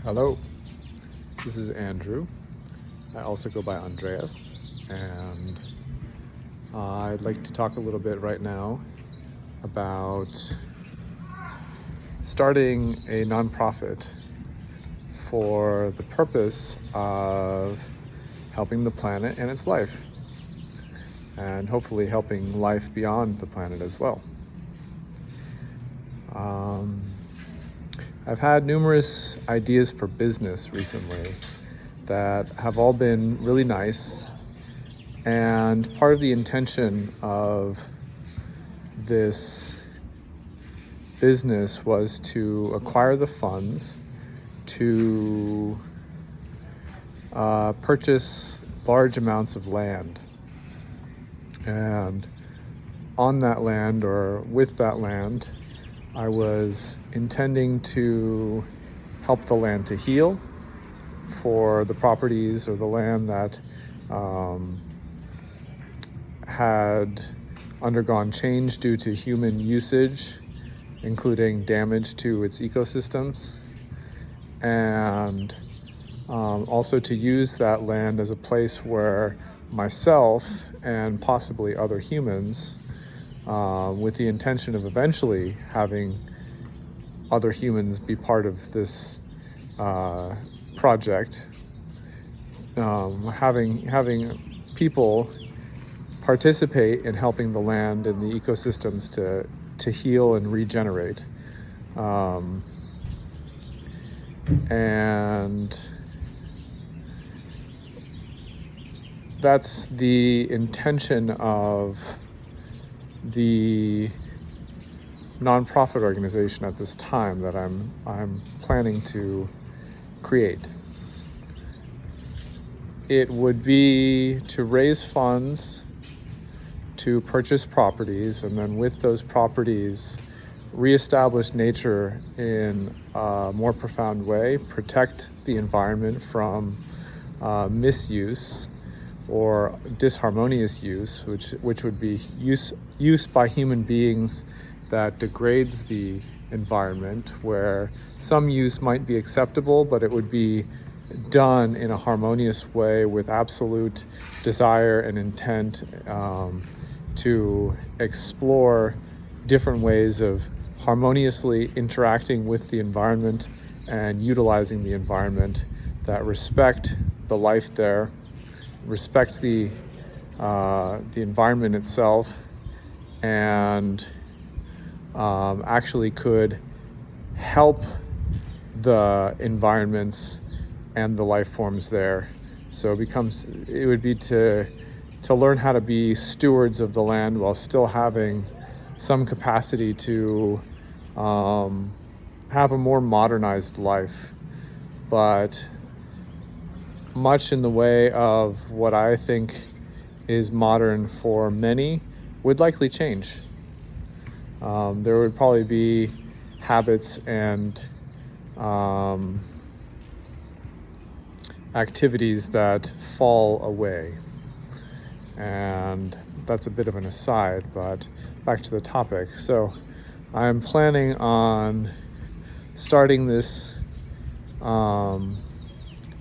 Hello, this is Andrew. I also go by Andreas, and I'd like to talk a little bit right now about starting a nonprofit for the purpose of helping the planet and its life, and hopefully helping life beyond the planet as well. I've had numerous ideas for business recently that have all been really nice, and part of the intention of this business was to acquire the funds to purchase large amounts of land, and on that land or with that land I was intending to help the land to heal for the properties or the land that had undergone change due to human usage, including damage to its ecosystems, and also to use that land as a place where myself and possibly other humans, with the intention of eventually having other humans be part of this project, having people participate in helping the land and the ecosystems to heal and regenerate. And that's the intention of the nonprofit organization at this time that I'm planning to create. It would be to raise funds to purchase properties, and then with those properties reestablish nature in a more profound way, protect the environment from misuse or disharmonious use, which would be use by human beings that degrades the environment, where some use might be acceptable, but it would be done in a harmonious way with absolute desire and intent to explore different ways of harmoniously interacting with the environment and utilizing the environment that respect the life there, respect the environment itself, and actually could help the environments and the life forms there. So it would be to learn how to be stewards of the land while still having some capacity to have a more modernized life, but much in the way of what I think is modern for many would likely change. There would probably be habits and activities that fall away. And that's a bit of an aside, but back to the topic. So I'm planning on starting this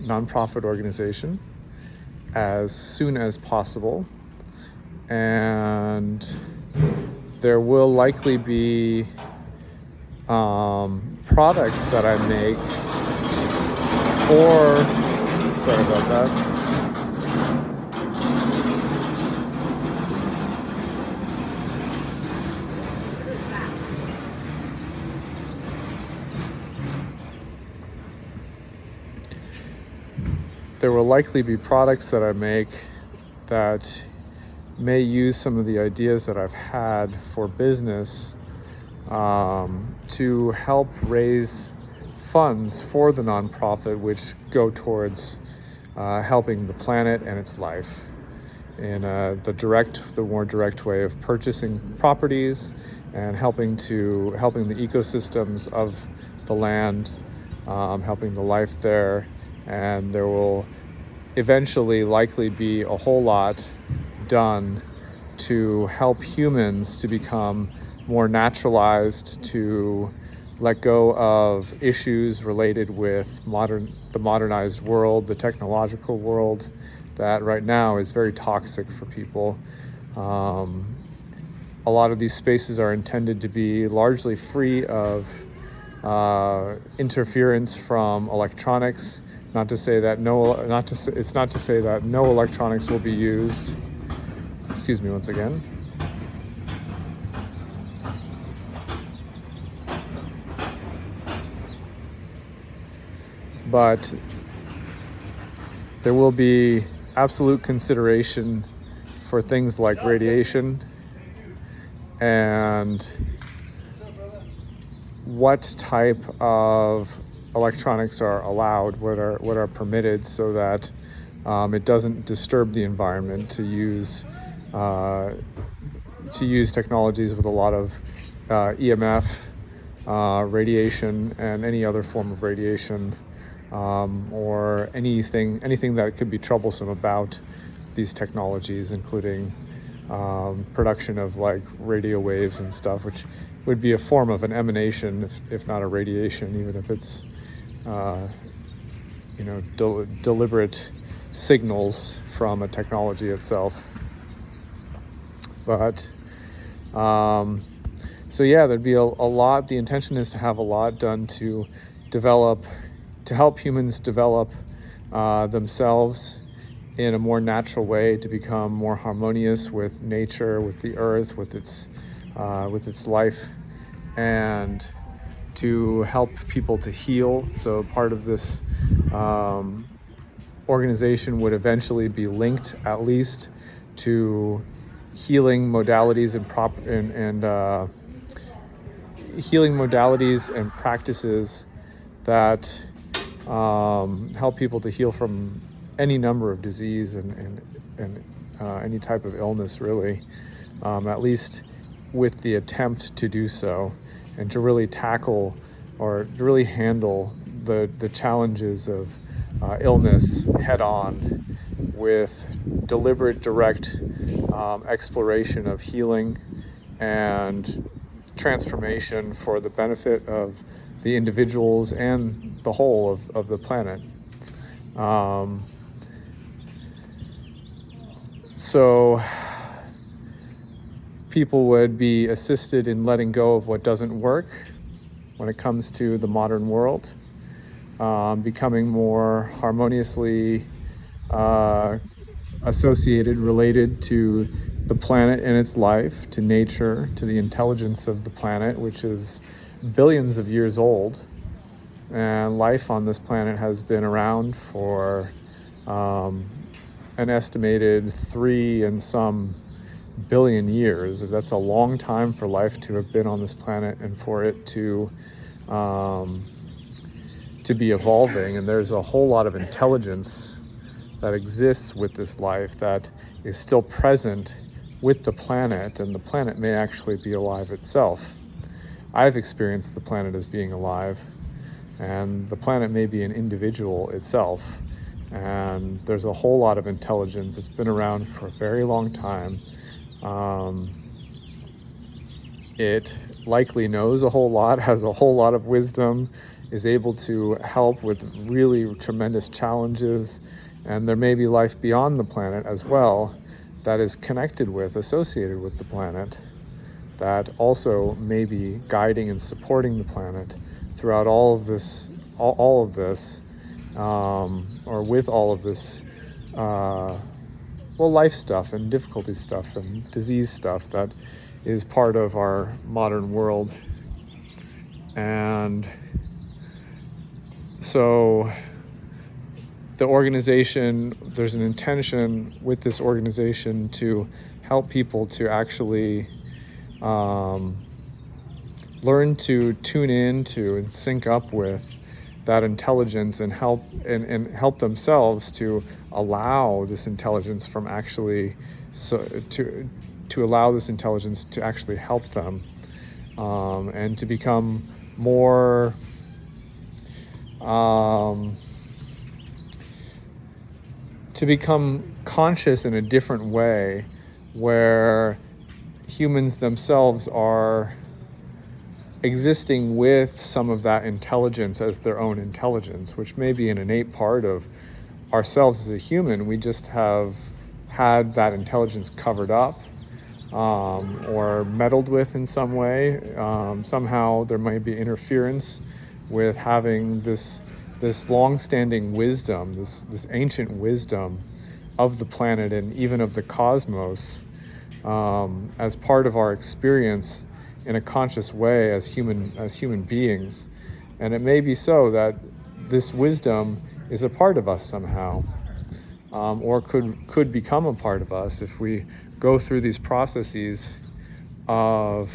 nonprofit organization as soon as possible, and there will likely be products that I make sorry about that. There will likely be products that I make that may use some of the ideas that I've had for business to help raise funds for the nonprofit, which go towards helping the planet and its life in the more direct way of purchasing properties and helping the ecosystems of the land, helping the life there. And there will eventually likely be a whole lot done to help humans to become more naturalized, to let go of issues related with the modernized world, the technological world that right now is very toxic for people. A lot of these spaces are intended to be largely free of interference from electronics. Not to say that it's not to say that no electronics will be used. Excuse me once again. But there will be absolute consideration for things like radiation and what type of electronics are allowed, what are permitted, so that it doesn't disturb the environment to use technologies with a lot of EMF, radiation, and any other form of radiation, or anything that could be troublesome about these technologies, including production of like radio waves and stuff, which would be a form of an emanation, if not a radiation, even if it's deliberate signals from a technology itself. But so yeah, there'd be a lot. The intention is to have a lot done to help humans develop themselves in a more natural way, to become more harmonious with nature, with the earth, with its life, and to help people to heal. So part of this organization would eventually be linked, at least, to healing modalities and healing modalities and practices that help people to heal from any number of disease and any type of illness, really, at least with the attempt to do so, and to really tackle or to really handle the challenges of illness head on, with deliberate, direct exploration of healing and transformation for the benefit of the individuals and the whole of the planet. So people would be assisted in letting go of what doesn't work when it comes to the modern world, becoming more harmoniously associated, related to the planet and its life, to nature, to the intelligence of the planet, which is billions of years old. And life on this planet has been around for an estimated 3 and some billion years. That's a long time for life to have been on this planet and for it to be evolving. And there's a whole lot of intelligence that exists with this life that is still present with the planet, and the planet may actually be alive itself. I've experienced the planet as being alive, and the planet may be an individual itself, and there's a whole lot of intelligence. It's been around for a very long time. It likely knows a whole lot, has a whole lot of wisdom, is able to help with really tremendous challenges, and there may be life beyond the planet as well that is connected with, associated with the planet, that also may be guiding and supporting the planet throughout all of this, or with all of this, life stuff and difficulty stuff and disease stuff that is part of our modern world. And so the organization, there's an intention with this organization to help people to actually learn to tune in to and sync up with that intelligence, and help themselves to allow this intelligence from actually to allow this intelligence to actually help them, and to become more to become conscious in a different way, where humans themselves are existing with some of that intelligence as their own intelligence, which may be an innate part of ourselves as a human. We just have had that intelligence covered up, or meddled with in some way. Somehow there might be interference with having this long-standing wisdom, this ancient wisdom of the planet and even of the cosmos, as part of our experience in a conscious way as human beings. And it may be so that this wisdom is a part of us somehow, or could become a part of us if we go through these processes of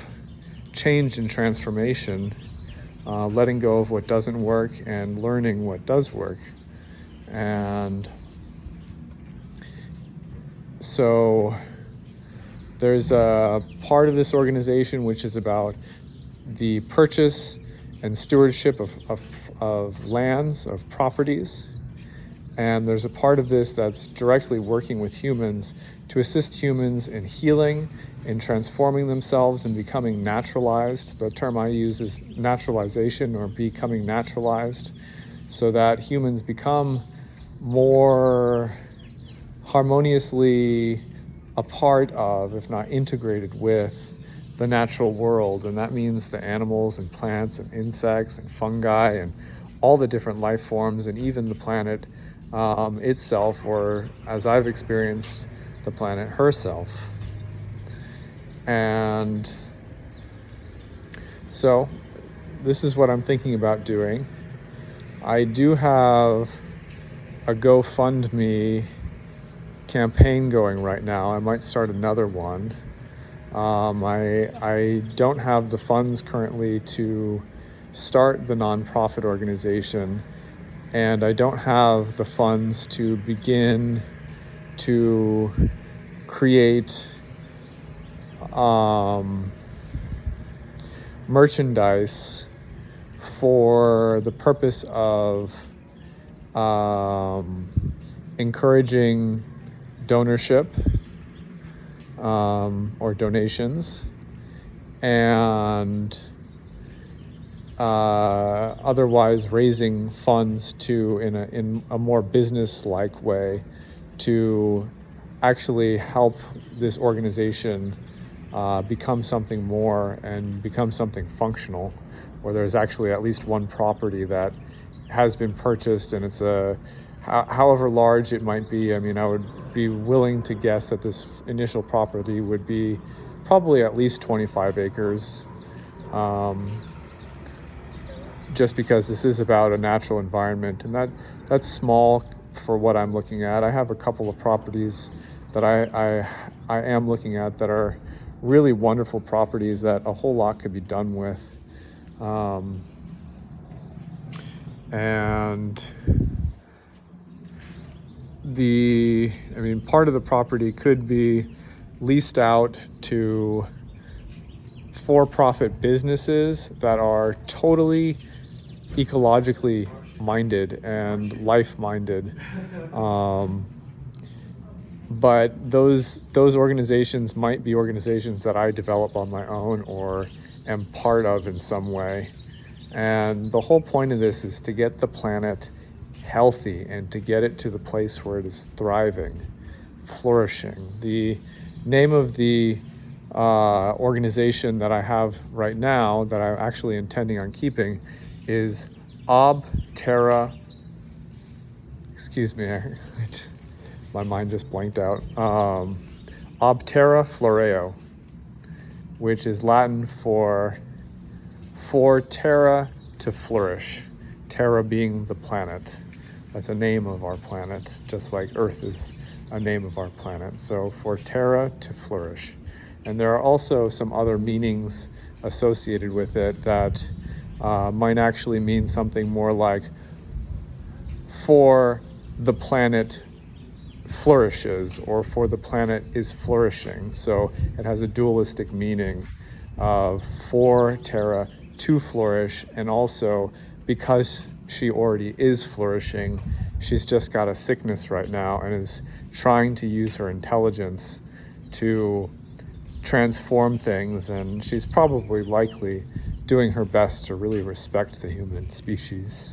change and transformation, letting go of what doesn't work and learning what does work. And so there's a part of this organization which is about the purchase and stewardship of lands, of properties. And there's a part of this that's directly working with humans to assist humans in healing, in transforming themselves and becoming naturalized. The term I use is naturalization, or becoming naturalized, so that humans become more harmoniously a part of, if not integrated with, the natural world. And that means the animals and plants and insects and fungi and all the different life forms, and even the planet itself, or as I've experienced the planet herself. And so this is what I'm thinking about doing. I do have a GoFundMe campaign going right now. I might start another one. I don't have the funds currently to start the nonprofit organization, and I don't have the funds to begin to create merchandise for the purpose of encouraging donorship, or donations, and otherwise raising funds in a more business-like way to actually help this organization become something more and become something functional, where there's actually at least one property that has been purchased, and it's however large it might be. I mean, I would be willing to guess that this initial property would be probably at least 25 acres, just because this is about a natural environment, and that's small for what I'm looking at. I have a couple of properties that I am looking at that are really wonderful properties that a whole lot could be done with. And part of the property could be leased out to for-profit businesses that are totally ecologically minded and life-minded. But those organizations might be organizations that I develop on my own or am part of in some way. And the whole point of this is to get the planet healthy and to get it to the place where it is thriving, flourishing. The name of the organization that I have right now, that I'm actually intending on keeping, is Ob Terra. Excuse me, my mind just blanked out. Ob Terra Floreo, which is Latin for terra, to flourish. Terra being the planet. That's a name of our planet, just like Earth is a name of our planet. So for terra, to flourish. And there are also some other meanings associated with it that might actually mean something more like for the planet flourishes, or for the planet is flourishing. So it has a dualistic meaning of for terra, to flourish, and also because she already is flourishing, she's just got a sickness right now and is trying to use her intelligence to transform things, and she's probably likely doing her best to really respect the human species.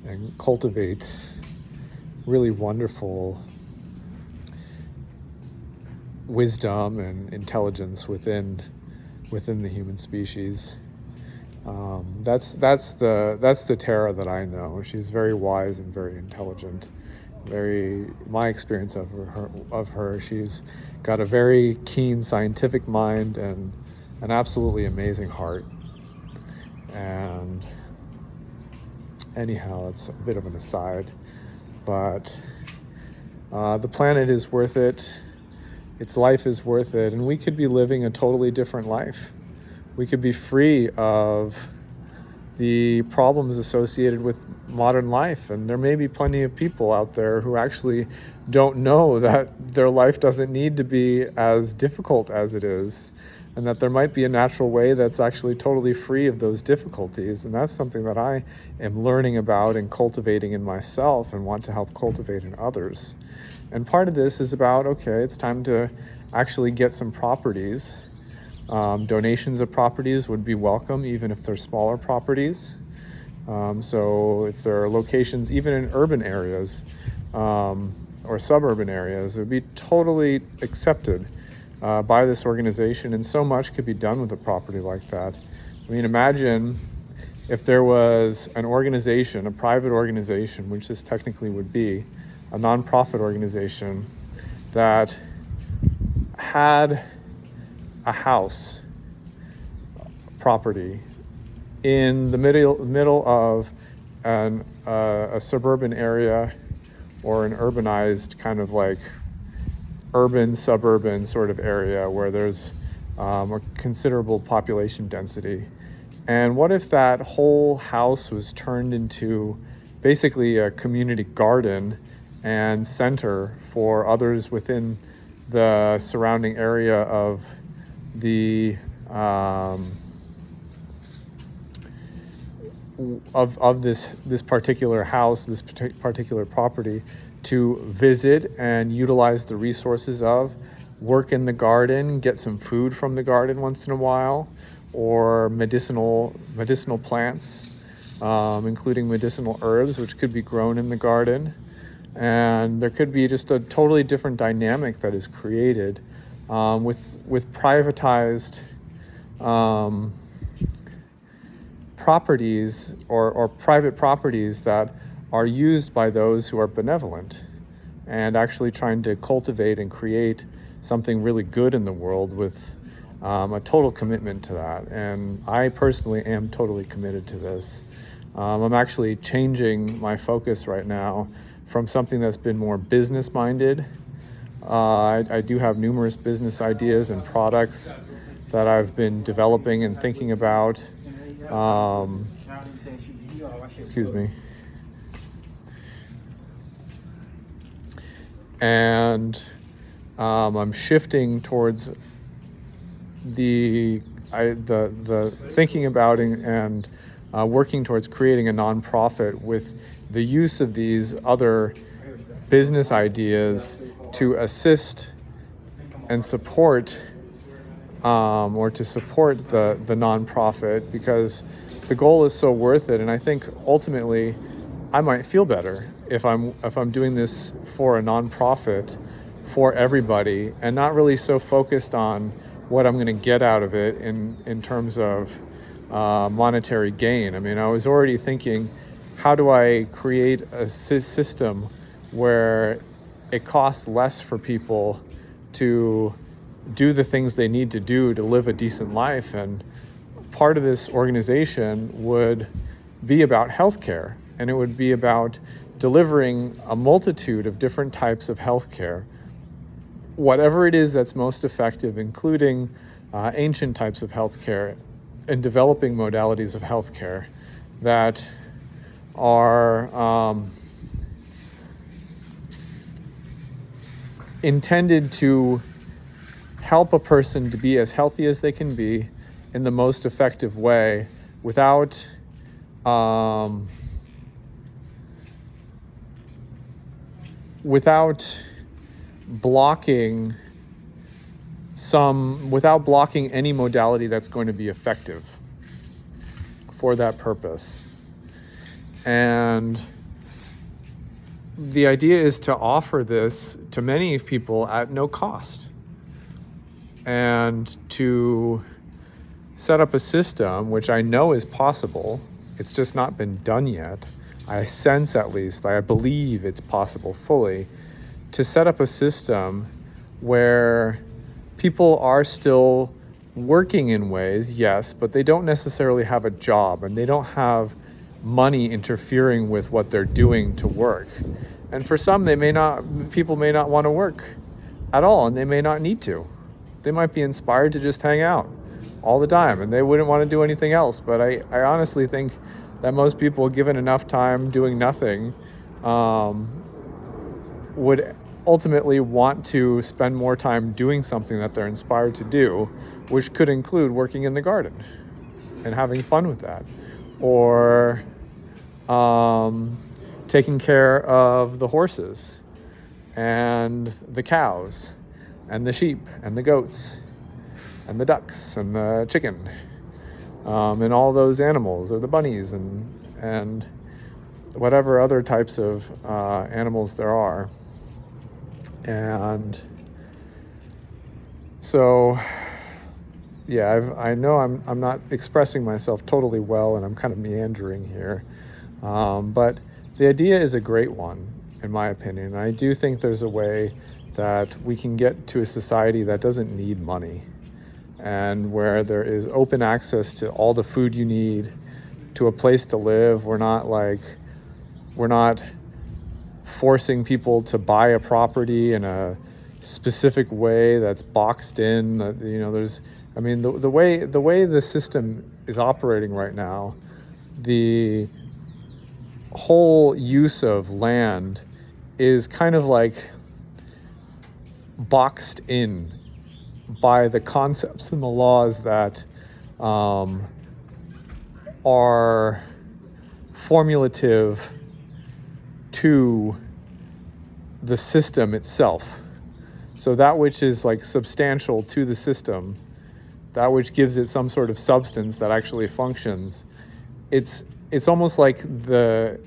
And cultivate really wonderful wisdom and intelligence within the human species. That's the Terra that I know. She's very wise and very intelligent. My experience of her, she's got a very keen scientific mind and an absolutely amazing heart. And anyhow, it's a bit of an aside, but the planet is worth it. Its life is worth it, and we could be living a totally different life. We could be free of the problems associated with modern life, and there may be plenty of people out there who actually don't know that their life doesn't need to be as difficult as it is, and that there might be a natural way that's actually totally free of those difficulties. And that's something that I am learning about and cultivating in myself and want to help cultivate in others. And part of this is about, okay, it's time to actually get some properties. Donations of properties would be welcome, even if they're smaller properties. So if there are locations, even in urban areas or suburban areas, it would be totally accepted by this organization, and so much could be done with a property like that. I mean, imagine if there was an organization, a private organization, which this technically would be, a nonprofit organization that had a house property in the middle of a suburban area or an urbanized kind of like urban suburban sort of area where there's a considerable population density. And what if that whole house was turned into basically a community garden and center for others within the surrounding area of the of this particular house, this particular property, to visit and utilize the resources of, work in the garden, get some food from the garden once in a while, or medicinal plants, including medicinal herbs, which could be grown in the garden. And there could be just a totally different dynamic that is created with privatized properties or private properties that are used by those who are benevolent and actually trying to cultivate and create something really good in the world with a total commitment to that. And I personally am totally committed to this. I'm actually changing my focus right now from something that's been more business minded. I do have numerous business ideas and products that I've been developing and thinking about. Excuse me. And I'm shifting towards the thinking about and working towards creating a nonprofit with the use of these other business ideas to assist and support or to support the nonprofit, because the goal is so worth it. And I think ultimately I might feel better if I'm doing this for a nonprofit for everybody and not really so focused on what I'm going to get out of it in terms of monetary gain. I mean, I was already thinking, how do I create a system where it costs less for people to do the things they need to do to live a decent life? And part of this organization would be about healthcare, and it would be about delivering a multitude of different types of healthcare, whatever it is that's most effective, including ancient types of healthcare and developing modalities of healthcare that are intended to help a person to be as healthy as they can be in the most effective way without blocking without blocking any modality that's going to be effective for that purpose. And the idea is to offer this to many people at no cost, and to set up a system, which I know is possible. It's just not been done yet. I sense, at least, I believe it's possible fully, to set up a system where people are still working in ways, yes, but they don't necessarily have a job, and they don't have money interfering with what they're doing to work. And for some, people may not want to work at all, and they may not need to. They might be inspired to just hang out all the time, and they wouldn't want to do anything else. But I honestly think that most people, given enough time doing nothing, would ultimately want to spend more time doing something that they're inspired to do, which could include working in the garden and having fun with that, or taking care of the horses and the cows and the sheep and the goats and the ducks and the chicken, and all those animals, or the bunnies and whatever other types of animals there are. And so, yeah, I know I'm not expressing myself totally well, and I'm kind of meandering here, but the idea is a great one, in my opinion. I do think there's a way that we can get to a society that doesn't need money, and where there is open access to all the food you need, to a place to live. We're not forcing people to buy a property in a specific way that's boxed in. The way the system is operating right now, the whole use of land is kind of like boxed in by the concepts and the laws that are formulative to the system itself. So that which is like substantial to the system, that which gives it some sort of substance that actually functions, it's almost like the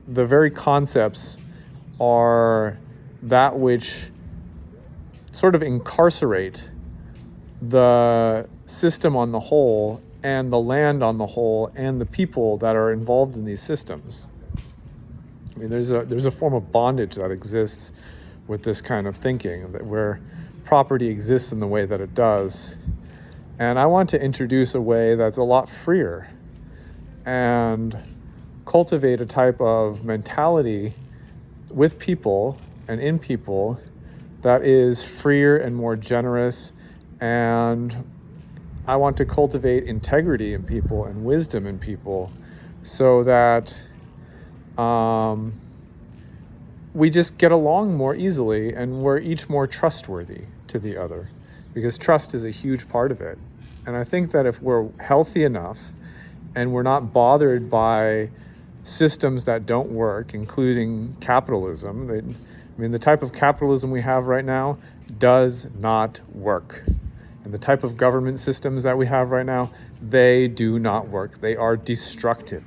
very concepts are that which sort of incarcerate the system on the whole, and the land on the whole, and the people that are involved in these systems. I mean, there's a form of bondage that exists with this kind of thinking, where property exists in the way that it does. And I want to introduce a way that's a lot freer, and cultivate a type of mentality with people and in people that is freer and more generous. And I want to cultivate integrity in people and wisdom in people, so that we just get along more easily, and we're each more trustworthy to the other, because trust is a huge part of it. And I think that if we're healthy enough and we're not bothered by systems that don't work, including capitalism, the type of capitalism we have right now does not work. And the type of government systems that we have right now, they do not work. They are destructive.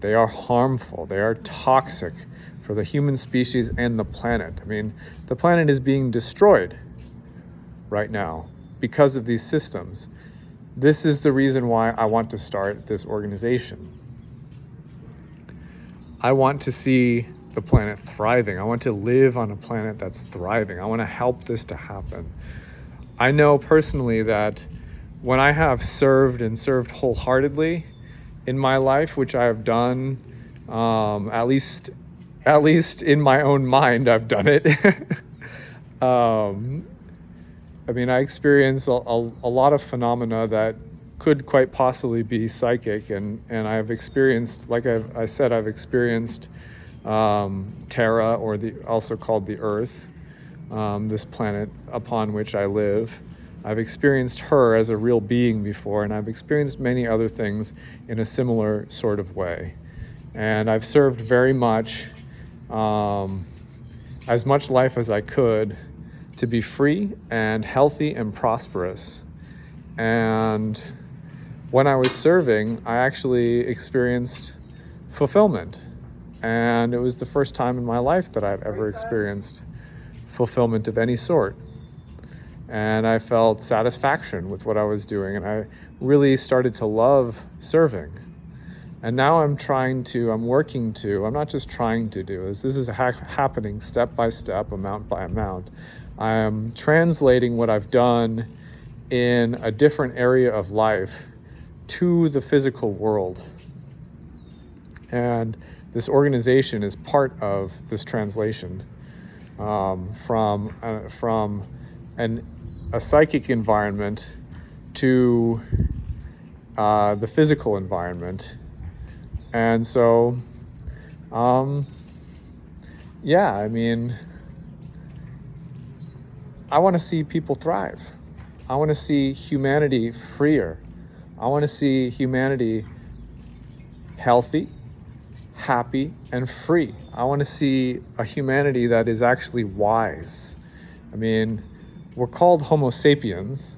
They are harmful. They are toxic for the human species and the planet. I mean, the planet is being destroyed right now because of these systems. This is the reason why I want to start this organization. I want to see the planet thriving. I want to live on a planet that's thriving. I want to help this to happen. I know personally that when I have served wholeheartedly in my life, which I have done, at least in my own mind, I've done it. I experience a lot of phenomena that could quite possibly be psychic, and I've experienced, like I said, I've experienced Terra, or also called the Earth, this planet upon which I live. I've experienced her as a real being before, and I've experienced many other things in a similar sort of way. And I've served very much, as much life as I could, to be free and healthy and prosperous. And when I was serving, I actually experienced fulfillment. And it was the first time in my life that I'd ever experienced fulfillment of any sort. And I felt satisfaction with what I was doing, and I really started to love serving. And now I'm not just trying to do this. This is happening step by step, amount by amount. I am translating what I've done in a different area of life to the physical world. And this organization is part of this translation from a psychic environment to the physical environment. And so, I mean, I want to see people thrive. I want to see humanity freer. I want to see humanity healthy, happy, and free. I want to see a humanity that is actually wise. I mean, we're called Homo sapiens,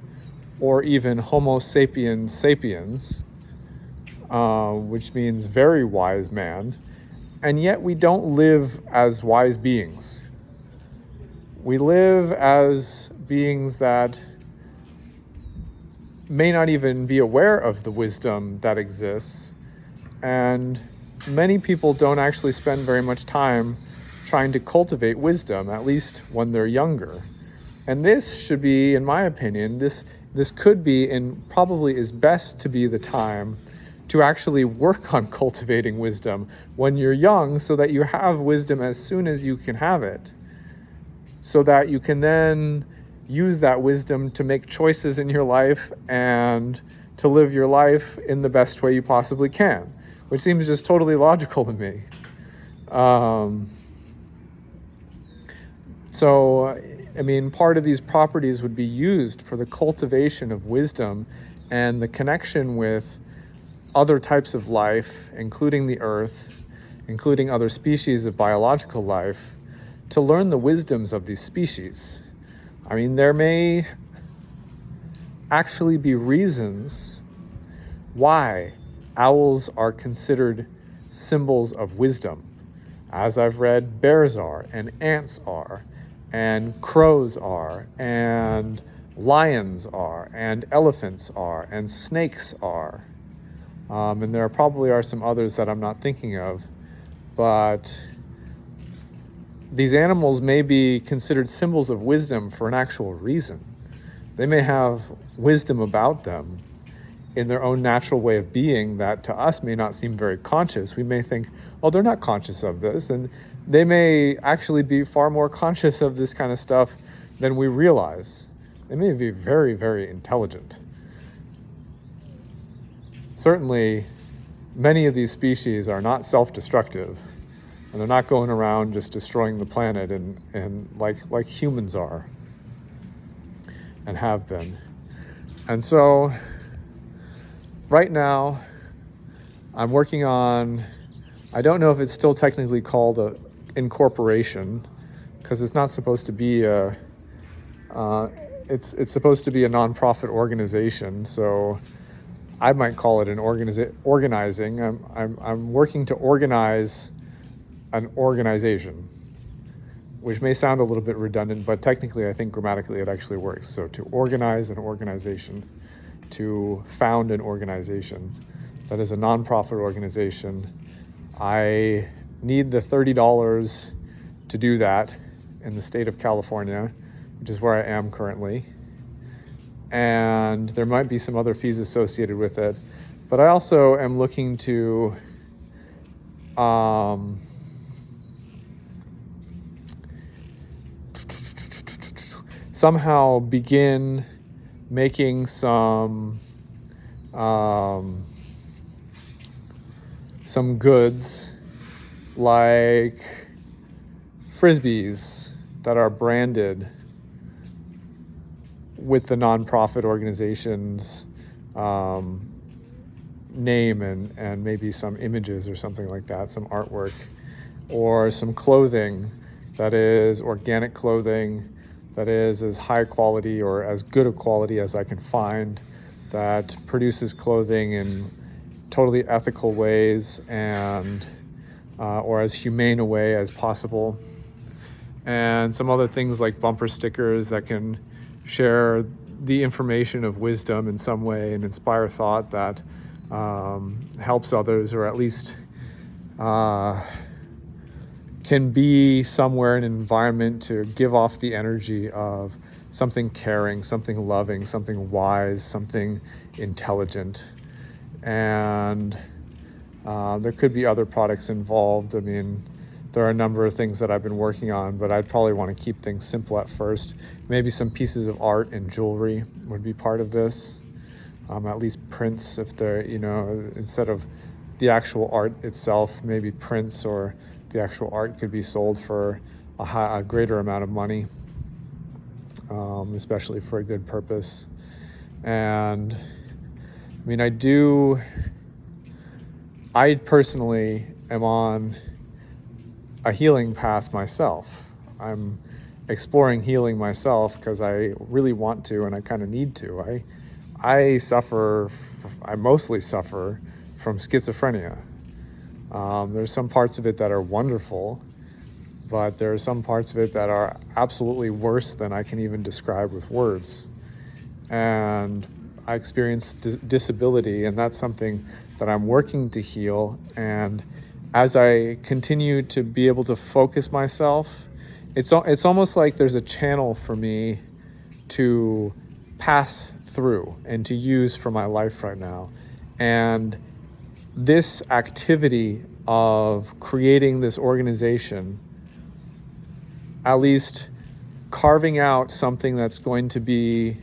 or even Homo sapiens sapiens, which means very wise man, and yet we don't live as wise beings. We live as beings that may not even be aware of the wisdom that exists, and many people don't actually spend very much time trying to cultivate wisdom, at least when they're younger. And this should be, in my opinion, this could be, and probably is best to be, the time to actually work on cultivating wisdom when you're young, so that you have wisdom as soon as you can have it, so that you can then use that wisdom to make choices in your life and to live your life in the best way you possibly can, which seems just totally logical to me. So, I mean, part of these properties would be used for the cultivation of wisdom and the connection with other types of life, including the earth, including other species of biological life, to learn the wisdoms of these species. I mean, there may actually be reasons why owls are considered symbols of wisdom. As I've read, bears are, and ants are, and crows are, and lions are, and elephants are, and snakes are. And there probably are some others that I'm not thinking of, but these animals may be considered symbols of wisdom for an actual reason. They may have wisdom about them in their own natural way of being that to us may not seem very conscious. We may think, oh, they're not conscious of this. And they may actually be far more conscious of this kind of stuff than we realize. They may be very, very intelligent. Certainly, many of these species are not self-destructive, and they're not going around just destroying the planet and like humans are and have been. And so right now I'm working on, I don't know if it's still technically called a incorporation, because it's not supposed to be it's supposed to be a nonprofit organization, so I might call it an organizing. I'm working to organize an organization, which may sound a little bit redundant, but technically I think grammatically it actually works. So to organize an organization, to found an organization that is a nonprofit organization. I need the $30 to do that in the state of California, which is where I am currently. And there might be some other fees associated with it. But I also am looking to somehow begin making some goods like Frisbees that are branded with the nonprofit organization's name and maybe some images or something like that, some artwork, or some clothing that is organic clothing that is as high quality or as good a quality as I can find, that produces clothing in totally ethical ways and or as humane a way as possible. And some other things like bumper stickers that can share the information of wisdom in some way and inspire thought that helps others, or at least can be somewhere in an environment to give off the energy of something caring, something loving, something wise, something intelligent. And there could be other products involved. I mean, there are a number of things that I've been working on, but I'd probably want to keep things simple at first. Maybe some pieces of art and jewelry would be part of this. At least prints, if they're, instead of the actual art itself, maybe prints or the actual art could be sold for a greater amount of money, especially for a good purpose. And I mean, I personally am on a healing path myself. I'm exploring healing myself because I really want to, and I kind of need to. I mostly suffer from schizophrenia. There's some parts of it that are wonderful, but there are some parts of it that are absolutely worse than I can even describe with words. And I experience disability, and that's something that I'm working to heal. And as I continue to be able to focus myself, it's almost like there's a channel for me to pass through and to use for my life right now. And this activity of creating this organization, at least carving out something that's going to be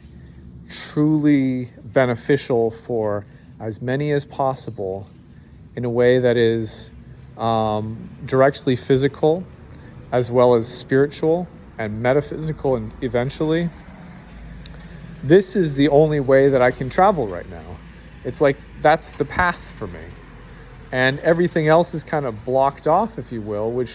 truly beneficial for as many as possible in a way that is directly physical as well as spiritual and metaphysical, and eventually, this is the only way that I can travel right now. It's like that's the path for me. And everything else is kind of blocked off, if you will, which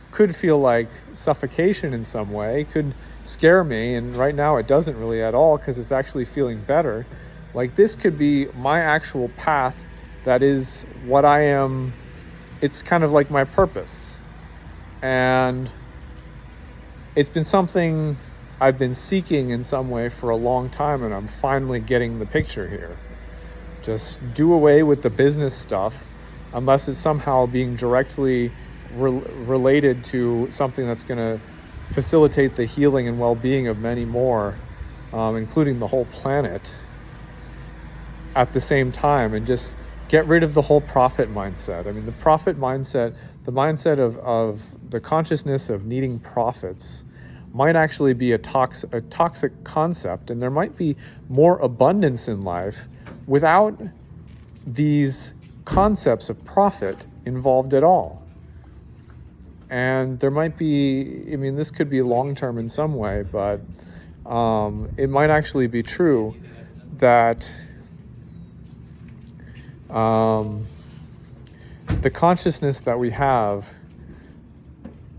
could feel like suffocation in some way, could scare me. And right now it doesn't really at all, because it's actually feeling better. Like this could be my actual path. That is what I am. It's kind of like my purpose. And it's been something I've been seeking in some way for a long time, and I'm finally getting the picture here. Just do away with the business stuff, unless it's somehow being directly related to something that's going to facilitate the healing and well-being of many more, including the whole planet, at the same time, and just get rid of the whole profit mindset. I mean, the profit mindset, the mindset of the consciousness of needing profits, might actually be a toxic concept, and there might be more abundance in life without these concepts of profit involved at all. And there might be, I mean, this could be long-term in some way, but it might actually be true that the consciousness that we have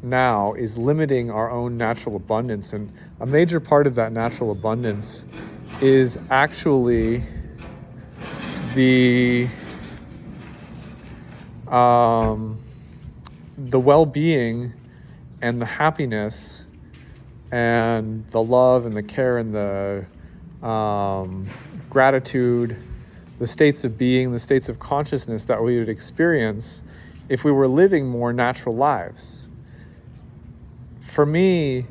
now is limiting our own natural abundance. And a major part of that natural abundance is actually the well-being and the happiness and the love and the care and the gratitude, the states of being, the states of consciousness that we would experience if we were living more natural lives. For me,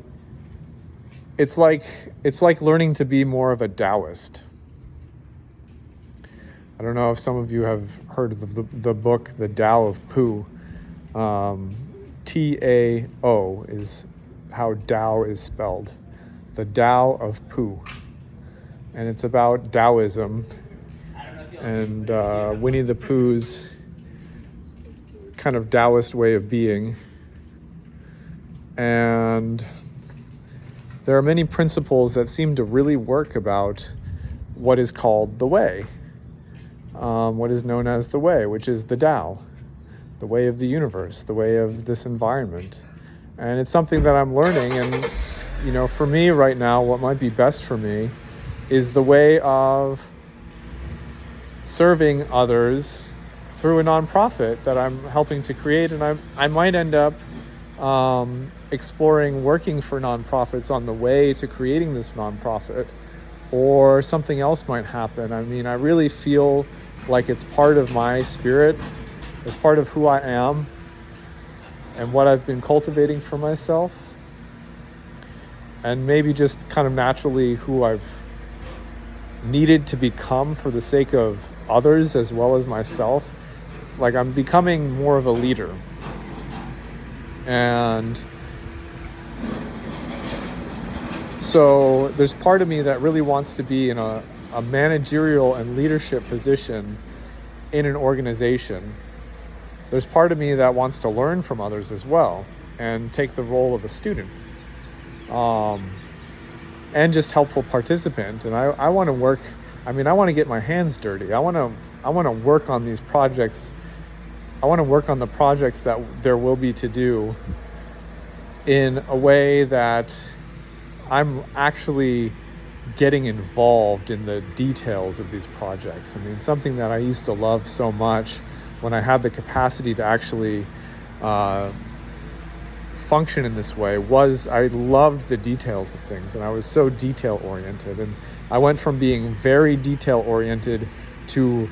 it's like learning to be more of a Taoist. I don't know if some of you have heard of the book, The Tao of Pooh. T-A-O is how Tao is spelled. The Tao of Pooh. And it's about Taoism and Winnie the Pooh's kind of Taoist way of being. And there are many principles that seem to really work about what is called the way, what is known as the way, which is the Tao, the way of the universe, the way of this environment. And it's something that I'm learning, and for me right now, what might be best for me is the way of serving others through a nonprofit that I'm helping to create. And I might end up exploring working for nonprofits on the way to creating this nonprofit, or something else might happen. I mean, I really feel like it's part of my spirit, it's part of who I am and what I've been cultivating for myself, and maybe just kind of naturally who I've needed to become for the sake of others as well as myself. Like, I'm becoming more of a leader. And so there's part of me that really wants to be in a managerial and leadership position in an organization. There's part of me that wants to learn from others as well and take the role of a student, and just helpful participant. And I want to work. I mean, I want to get my hands dirty. I want to work on these projects. I want to work on the projects that there will be to do in a way that I'm actually getting involved in the details of these projects. I mean, something that I used to love so much when I had the capacity to actually function in this way was I loved the details of things, and I was so detail oriented. And I went from being very detail oriented to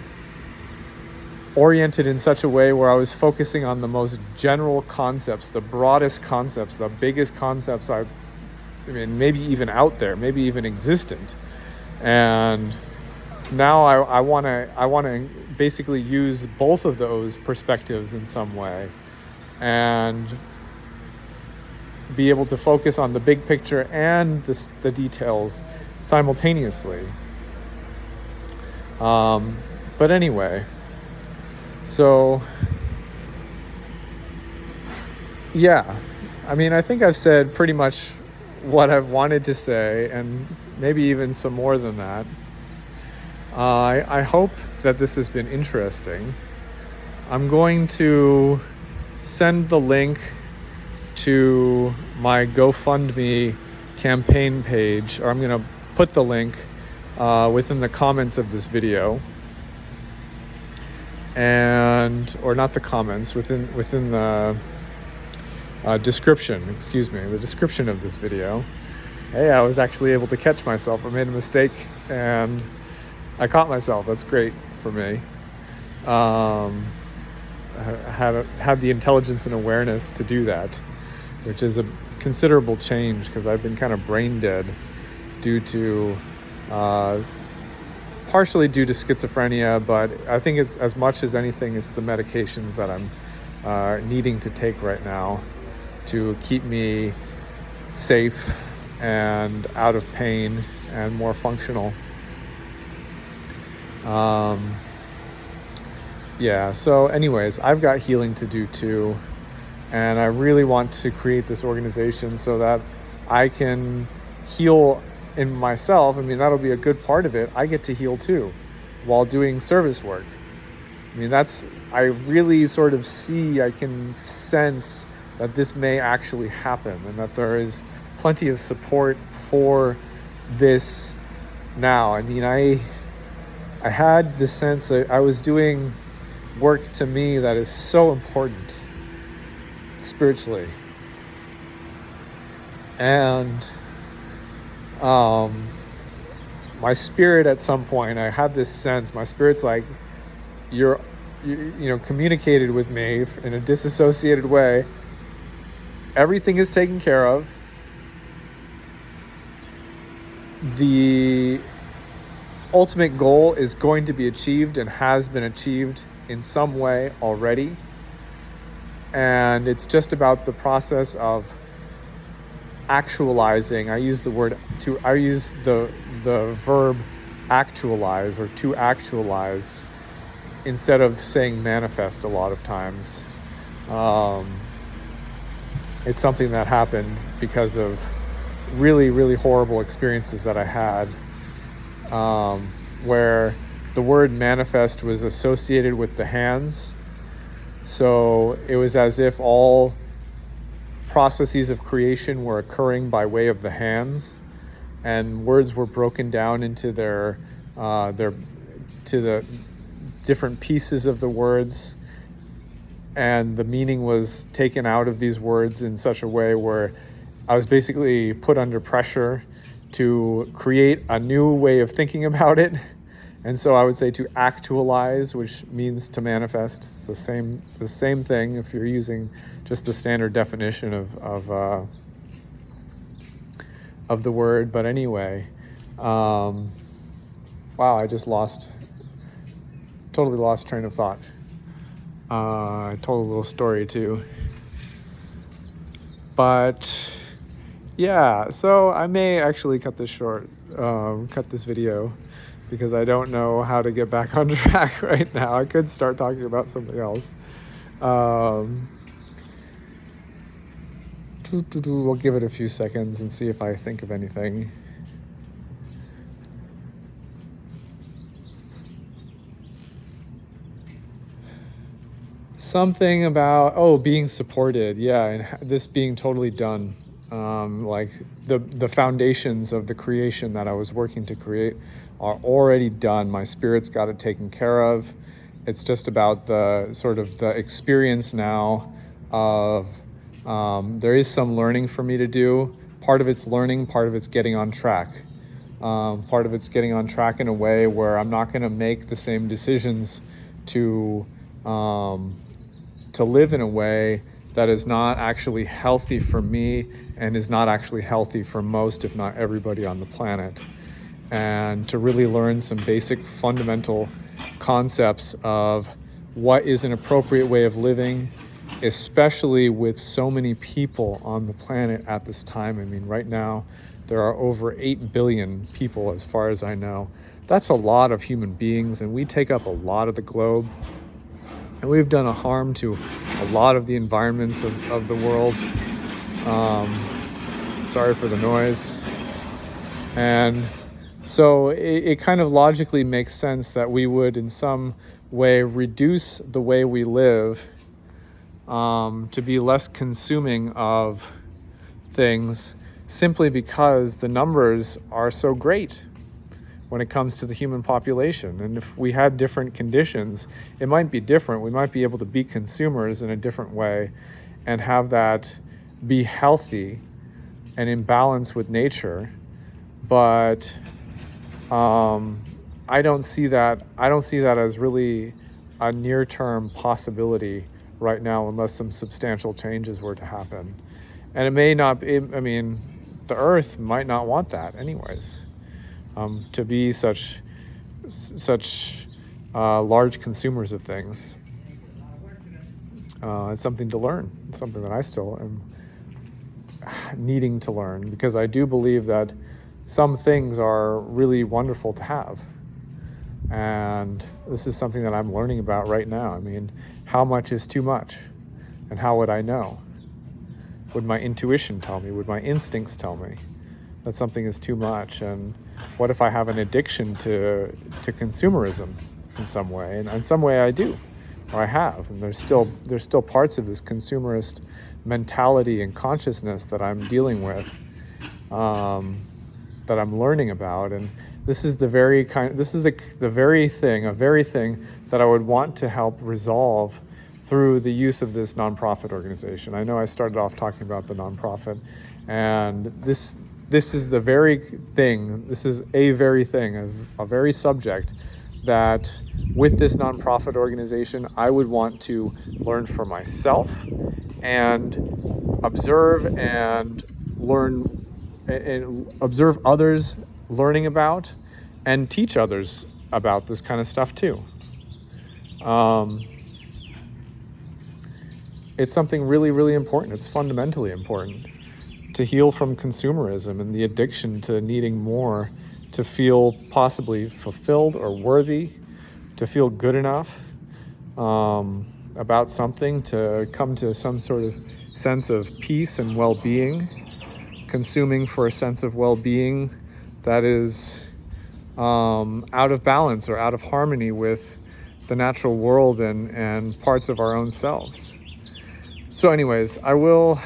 oriented in such a way where I was focusing on the most general concepts, the broadest concepts, the biggest concepts I mean, maybe even out there, maybe even existent. And now I want to basically use both of those perspectives in some way and be able to focus on the big picture and the details simultaneously. But anyway, so yeah, I mean, I think I've said pretty much what I've wanted to say, and maybe even some more than that. I hope that this has been interesting. I'm going to send the link to my GoFundMe campaign page, or I'm going to put the link within the comments of this video, or not the comments, within the description, the description of this video. Hey, I was actually able to catch myself. I made a mistake and I caught myself. That's great for me. I had the intelligence and awareness to do that, which is a considerable change because I've been kind of brain dead due to partially due to schizophrenia, but I think it's, as much as anything, it's the medications that I'm needing to take right now to keep me safe and out of pain and more functional. So anyways, I've got healing to do too, and I really want to create this organization so that I can heal in myself. I mean, that'll be a good part of it. I get to heal too while doing service work. I mean, I really sort of I can sense that this may actually happen, and that there is plenty of support for this now. I mean, I had the sense that I was doing work to me that is so important spiritually. And my spirit, at some point, I had this sense, my spirit's like, you communicated with me in a disassociated way. Everything is taken care of. The ultimate goal is going to be achieved and has been achieved in some way already. And it's just about the process of actualizing. I use the verb actualize, or to actualize, instead of saying manifest a lot of times. It's something that happened because of really, really horrible experiences that I had, where the word manifest was associated with the hands. So it was as if all processes of creation were occurring by way of the hands, and words were broken down into their to the different pieces of the words, and the meaning was taken out of these words in such a way where I was basically put under pressure to create a new way of thinking about it. And so I would say to actualize, which means to manifest. It's the same thing if you're using just the standard definition of the word. But anyway, wow, I just totally lost train of thought. I told a little story too. But yeah, so I may actually cut this short, cut this video, because I don't know how to get back on track right now. I could start talking about something else. We'll give it a few seconds and see if I think of anything. Something about, being supported. Yeah, and this being totally done. Like the foundations of the creation that I was working to create are already done. My spirit's got it taken care of. It's just about the sort of the experience now of, there is some learning for me to do. Part of it's learning, part of it's getting on track. Part of it's getting on track in a way where I'm not going to make the same decisions to live in a way that is not actually healthy for me and is not actually healthy for most, if not everybody on the planet. And to really learn some basic fundamental concepts of what is an appropriate way of living, especially with so many people on the planet at this time. I mean, right now, there are over 8 billion people as far as I know. That's a lot of human beings, and we take up a lot of the globe. And we've done a harm to a lot of the environments of the world. Sorry for the noise. And so it kind of logically makes sense that we would in some way reduce the way we live to be less consuming of things, simply because the numbers are so great when it comes to the human population. And if we had different conditions, it might be different. We might be able to be consumers in a different way and have that be healthy and in balance with nature. But I don't see that as really a near-term possibility right now, unless some substantial changes were to happen. And it may not be, I mean, the earth might not want that anyways, to be such large consumers of things. It's something to learn. It's something that I still am needing to learn, because I do believe that some things are really wonderful to have. And this is something that I'm learning about right now. I mean, how much is too much? And how would I know? Would my intuition tell me? Would my instincts tell me that something is too much? And what if I have an addiction to consumerism in some way? And in some way I do, or I have. And there's still parts of this consumerist mentality and consciousness that I'm dealing with, that I'm learning about. And this is the very thing that I would want to help resolve through the use of this nonprofit organization. I know I started off talking about the nonprofit, and this is the very thing, a very subject that with this nonprofit organization, I would want to learn for myself and observe and learn and observe others learning about and teach others about this kind of stuff too. It's something really, really important. It's fundamentally important to heal from consumerism and the addiction to needing more to feel possibly fulfilled or worthy, to feel good enough about something, to come to some sort of sense of peace and well-being, consuming for a sense of well-being that is out of balance or out of harmony with the natural world and parts of our own selves. So anyways, I will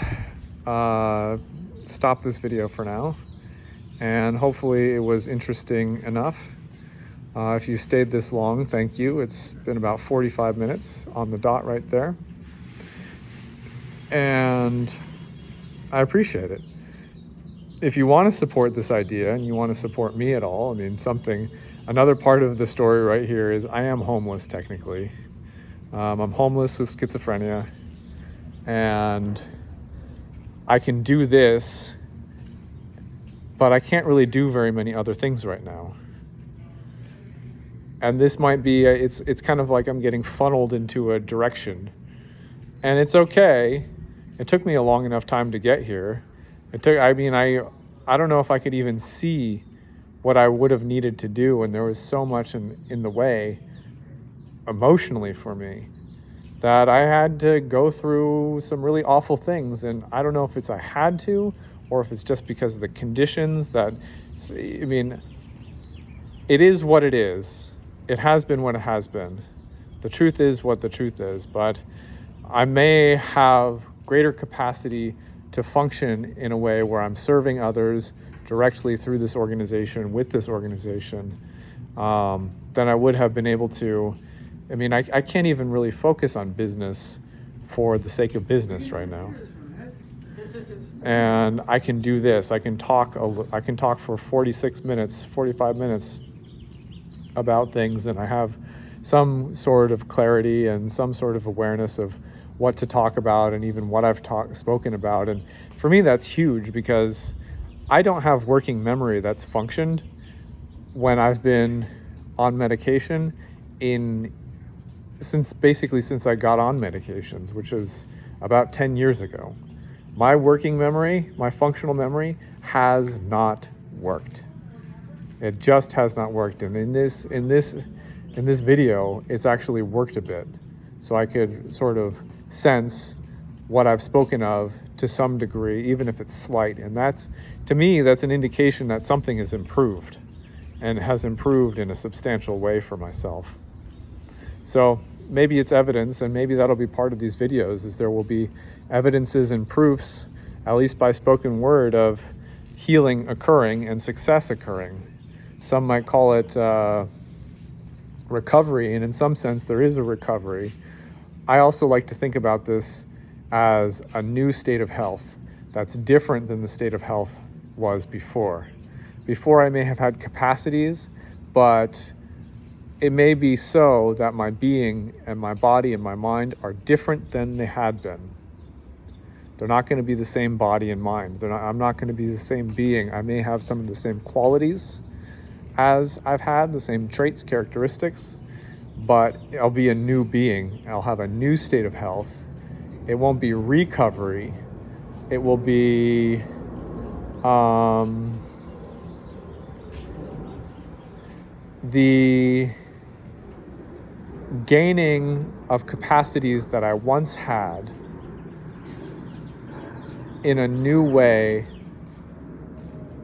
stop this video for now. And hopefully it was interesting enough. If you stayed this long, thank you. It's been about 45 minutes on the dot right there. And I appreciate it. If you want to support this idea and you want to support me at all, I mean, another part of the story right here is I am homeless technically. I'm homeless with schizophrenia, and I can do this, but I can't really do very many other things right now. And this might be, it's kind of like I'm getting funneled into a direction. And it's okay. It took me a long enough time to get here. I don't know if I could even see what I would have needed to do, and there was so much in the way emotionally for me that I had to go through some really awful things. And I don't know if I had to, or if it's just because of the conditions it is what it is. It has been what it has been. The truth is what the truth is, but I may have greater capacity to function in a way where I'm serving others directly through this organization, with this organization, than I would have been able to. I can't even really focus on business for the sake of business right now. And I can do this. I can talk for 45 minutes about things, and I have some sort of clarity and some sort of awareness of what to talk about and even what I've spoken about. And for me, that's huge, because I don't have working memory that's functioned when I've been on medication since I got on medications, which is about 10 years ago. My working memory, my functional memory, has not worked. It just has not worked. And in this video, it's actually worked a bit. So I could sort of sense what I've spoken of to some degree, even if it's slight. And to me, that's an indication that something has improved, and has improved in a substantial way for myself. So maybe it's evidence, and maybe that'll be part of these videos, is there will be evidences and proofs, at least by spoken word, of healing occurring and success occurring. Some might call it recovery, and in some sense there is a recovery. I also like to think about this as a new state of health that's different than the state of health was before. Before, I may have had capacities, but it may be so that my being and my body and my mind are different than they had been. They're not going to be the same body and mind. I'm not going to be the same being. I may have some of the same qualities as I've had, the same traits, characteristics, but I'll be a new being. I'll have a new state of health. It won't be recovery. It will be the gaining of capacities that I once had in a new way,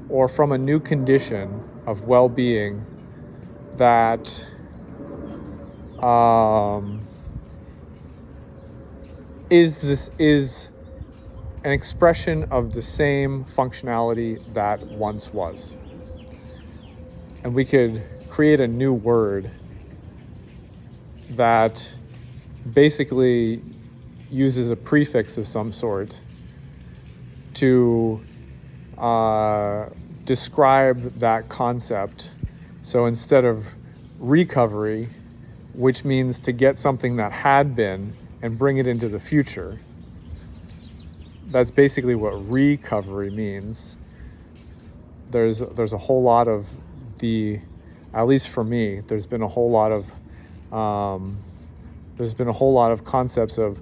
or from a new condition of well-being that is an expression of the same functionality that once was. And we could create a new word that basically uses a prefix of some sort to describe that concept. So instead of recovery, which means to get something that had been and bring it into the future, that's basically what recovery means. There's a whole lot of at least for me, there's been a whole lot of concepts of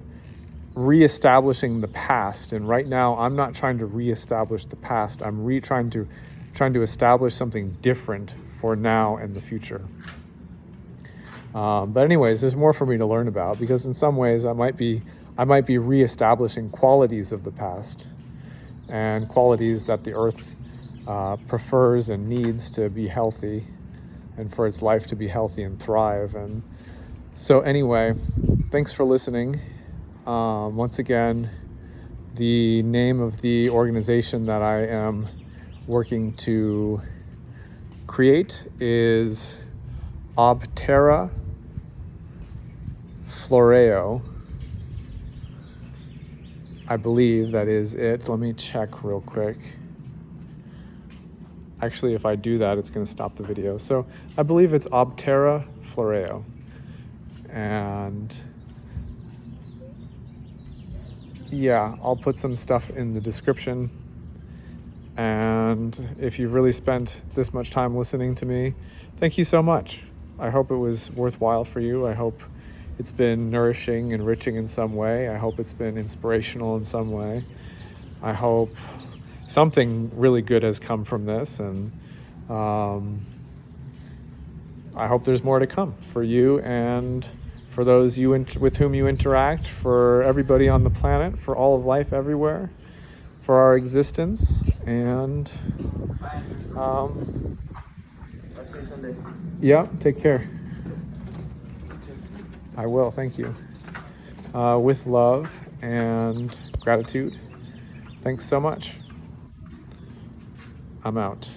reestablishing the past. And right now, I'm not trying to reestablish the past. I'm trying to establish something different for now and the future. But anyways, there's more for me to learn about, because in some ways I might be reestablishing qualities of the past, and qualities that the earth prefers and needs to be healthy, and for its life to be healthy and thrive. And so anyway, thanks for listening. Once again, The name of the organization that I am working to create is Ob Terra Floreo. I believe that is it. Let me check real quick. Actually, if I do that, it's going to stop the video. So I believe it's Ob Terra Floreo. And yeah, I'll put some stuff in the description. And if you've really spent this much time listening to me, thank you so much. I hope it was worthwhile for you. I hope it's been nourishing, enriching in some way. I hope it's been inspirational in some way. I hope something really good has come from this, and I hope there's more to come for you and for those with whom you interact, for everybody on the planet, for all of life everywhere, for our existence. And I'll see you Sunday. yeah, take care. I will, thank you. With love and gratitude. Thanks so much. I'm out.